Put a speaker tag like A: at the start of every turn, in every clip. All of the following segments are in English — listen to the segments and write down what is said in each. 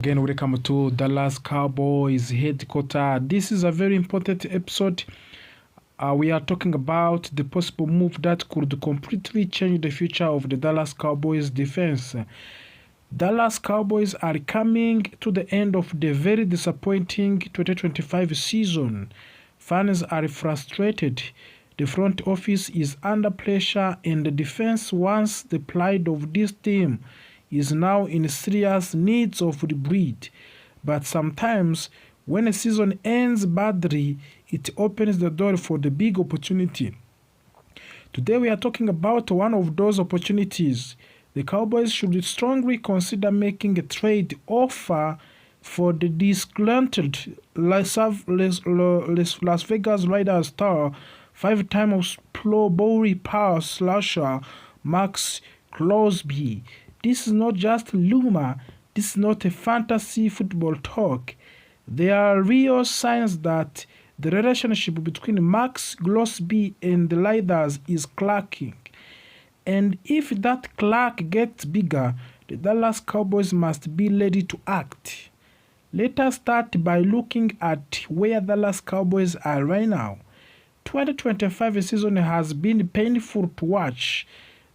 A: Again, welcome to Dallas Cowboys headquarters. This is a very important episode. We are talking about the possible move that could completely change the future of the Dallas Cowboys defense. Dallas Cowboys are coming to the end of the very disappointing 2025 season. Fans are frustrated. The front office is under pressure, and the defense, once the pride of this team, is now in serious needs of rebuild. But sometimes, when a season ends badly, it opens the door for the big opportunity. Today we are talking about one of those opportunities. The Cowboys should strongly consider making a trade offer for the disgruntled Las Vegas Raiders star, five-time Pro Bowl pass slasher Max Crosby. This is not just rumor. This is not a fantasy football talk. There are real signs that the relationship between Max Crosby and the Raiders is cracking. And if that crack gets bigger, the Dallas Cowboys must be ready to act. Let us start by looking at where Dallas Cowboys are right now. 2025 season has been painful to watch.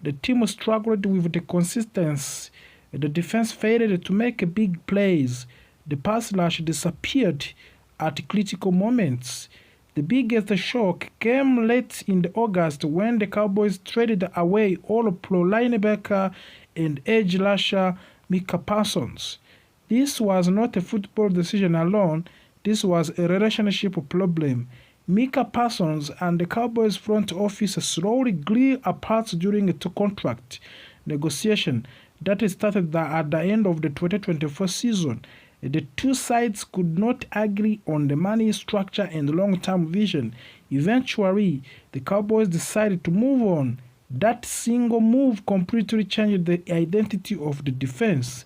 A: The team struggled with the consistency. The defense failed to make big plays. The pass rush disappeared at critical moments. The biggest shock came late in August when the Cowboys traded away All-Pro linebacker and edge rusher Micah Parsons. This was not a football decision alone. This was a relationship problem. Micah Parsons and the Cowboys front office slowly grew apart during a contract negotiation that started at the end of the 2024 season. The two sides could not agree on the money structure and long-term vision. Eventually, the Cowboys decided to move on. That single move completely changed the identity of the defense.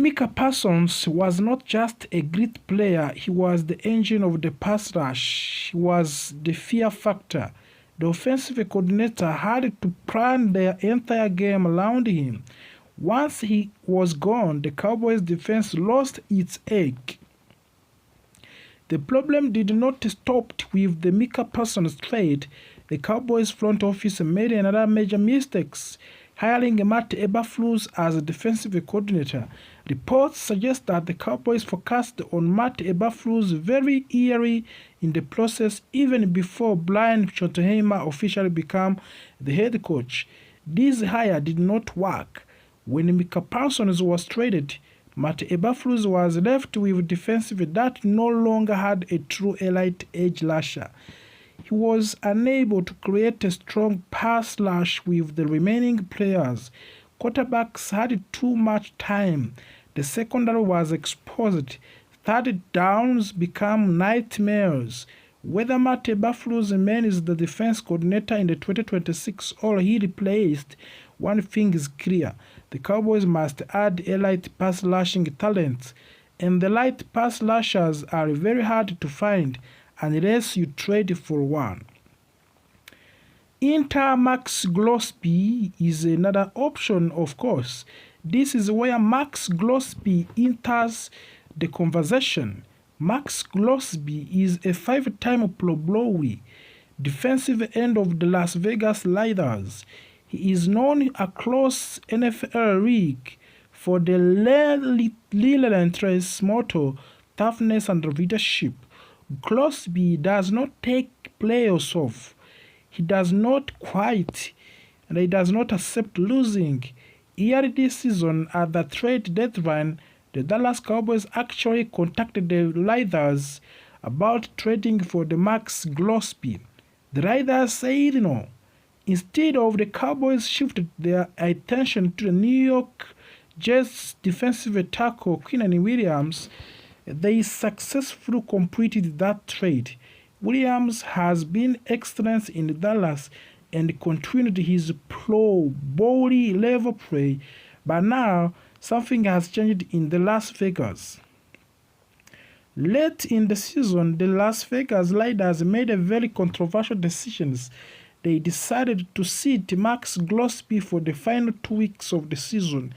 A: Micah Parsons was not just a great player, he was the engine of the pass rush. He was the fear factor. The offensive coordinator had to plan their entire game around him. Once he was gone, the Cowboys defense lost its edge. The problem did not stop with the Micah Parsons trade. The Cowboys front office made another major mistake, hiring Matt Eberflus as a defensive coordinator. Reports suggest that the Cowboys focused on Matt Eberflus very early in the process, even before Brian Schottenheimer officially became the head coach. This hire did not work. When Micah Parsons was traded, Matt Eberflus was left with defensive that no longer had a true elite edge rusher. He was unable to create a strong pass rush with the remaining players. Quarterbacks had too much time. The secondary was exposed. Third downs became nightmares. Whether Matt Eberflus remains the defense coordinator in the 2026 or he replaced, one thing is clear. The Cowboys must add elite pass rushing talent, and the light pass rushers are very hard to find unless you trade for one. Enter Max Crosby is another option, of course. This is where Max Crosby enters the conversation. Max Crosby is a five-time Pro Bowl defensive end of the Las Vegas Raiders. He is known across NFL league for the relentless motto, toughness and leadership. Crosby does not take players off. He does not quit, and he does not accept losing. Early this season, at the trade deadline, the Dallas Cowboys actually contacted the Raiders about trading for the Max Crosby. The Raiders said no. Instead of the Cowboys shifted their attention to the New York Jets defensive tackle Quinnen Williams. They successfully completed that trade. Williams has been excellent in Dallas and continued his Pro Bowl level play, but now something has changed in the Las Vegas. Late in the season, the Las Vegas Raiders made a very controversial decision. They decided to sit Max Crosby for the final 2 weeks of the season.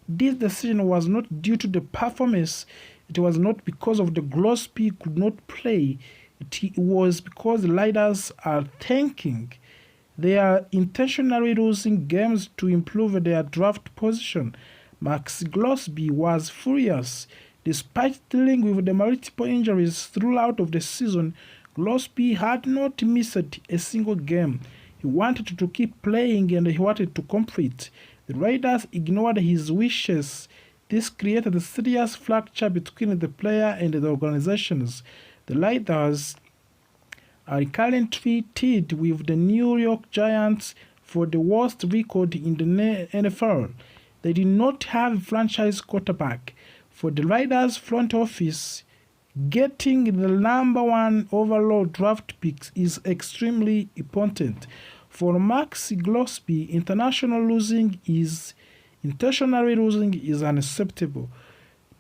A: This decision was not due to the performance. It was not because of the Glosby could not play. It was because the leaders are tanking. They are intentionally losing games to improve their draft position. Max Glosby was furious. Despite dealing with the multiple injuries throughout of the season, Glosby had not missed a single game. He wanted to keep playing and he wanted to compete. The Raiders ignored his wishes. This created a serious fracture between the player and the organizations. The Raiders are currently tied with the New York Giants for the worst record in the NFL. They did not have a franchise quarterback. For the Raiders front office, getting the number one overall draft picks is extremely important. For Max Glosby, intentionally losing is unacceptable.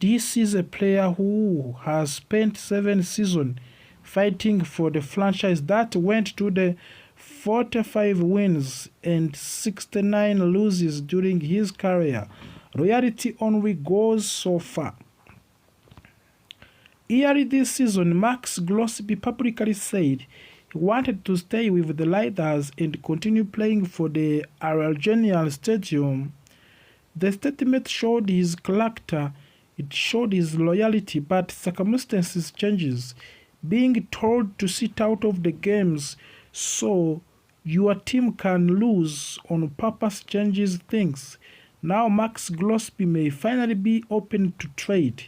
A: This is a player who has spent 7 seasons fighting for the franchise that went to the 45 wins and 69 losses during his career. Loyalty only goes so far. Early this season, Max Glosby publicly said he wanted to stay with the Raiders and continue playing for the Allegiant Stadium. The statement showed his character, it showed his loyalty, but circumstances changes. Being told to sit out of the games so your team can lose on purpose changes things. Now Max Glosby may finally be open to trade,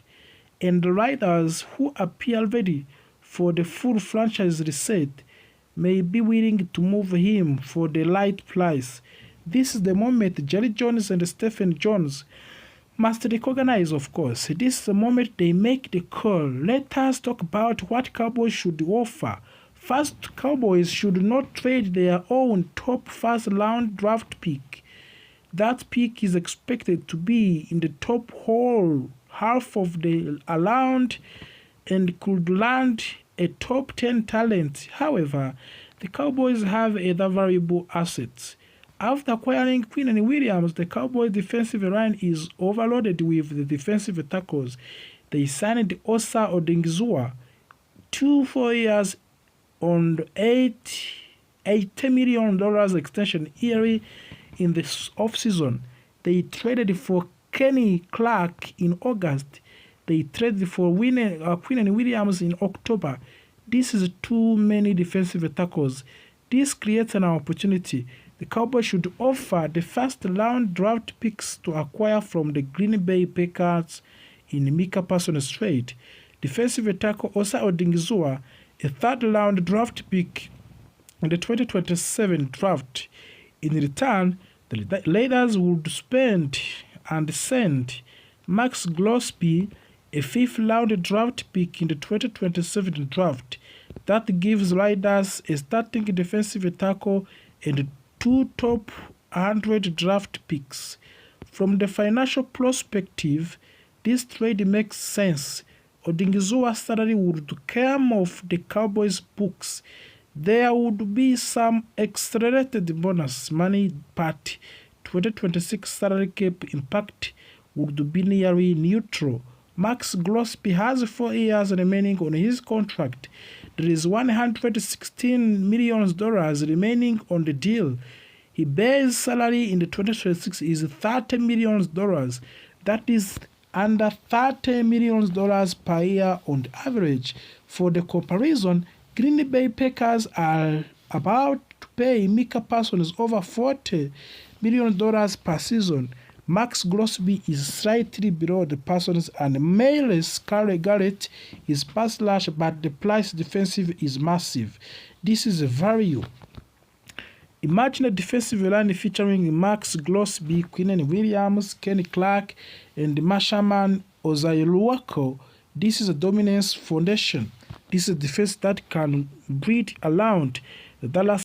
A: and the Raiders, who appear ready for the full franchise reset, may be willing to move him for the right price. This is the moment Jerry Jones and Stephen Jones must recognize, of course. This is the moment they make the call. Let us talk about what Cowboys should offer. First, Cowboys should not trade their own top first round draft pick. That pick is expected to be in the top whole half of the round and could land a top 10 talent. However, the Cowboys have other valuable assets. After acquiring Quinn Williams, the Cowboys' defensive line is overloaded with the defensive tackles. They signed Osa Odingizua 4 years on $80 million extension early in the offseason. They traded for Kenny Clark in August. They traded for Quinn Williams in October. This is too many defensive tackles. This creates an opportunity. The Cowboys should offer the first-round draft picks to acquire from the Green Bay Packers in Micah Parsons trade. Defensive tackle Osa Odingizua, a third-round draft pick in the 2027 draft. In return, the Raiders would spend and send Max Glosby, a fifth-round draft pick in the 2027 draft. That gives Raiders a starting defensive tackle and 2 top 100 draft picks. From the financial perspective, this trade makes sense. Odingizua's salary would come off the Cowboys' books. There would be some accelerated bonus money, but 2026 salary cap impact would be nearly neutral. Max Glosby has 4 years remaining on his contract. There is $116 million remaining on the deal. His base salary in the 2026 is $30 million. That is under $30 million per year on average. For the comparison, Green Bay Packers are about to pay Micah Parsons over $40 million per season. Max Glosby is slightly below the Parsons, and Myles Garrett is pass rush, but the price defensive is massive. This is a value. Imagine a defensive line featuring Max Glosby, Quinnen Williams, Kenny Clark, and Mashaman Ozailuako. This is a dominance foundation. This is a defense that can breathe around the Dallas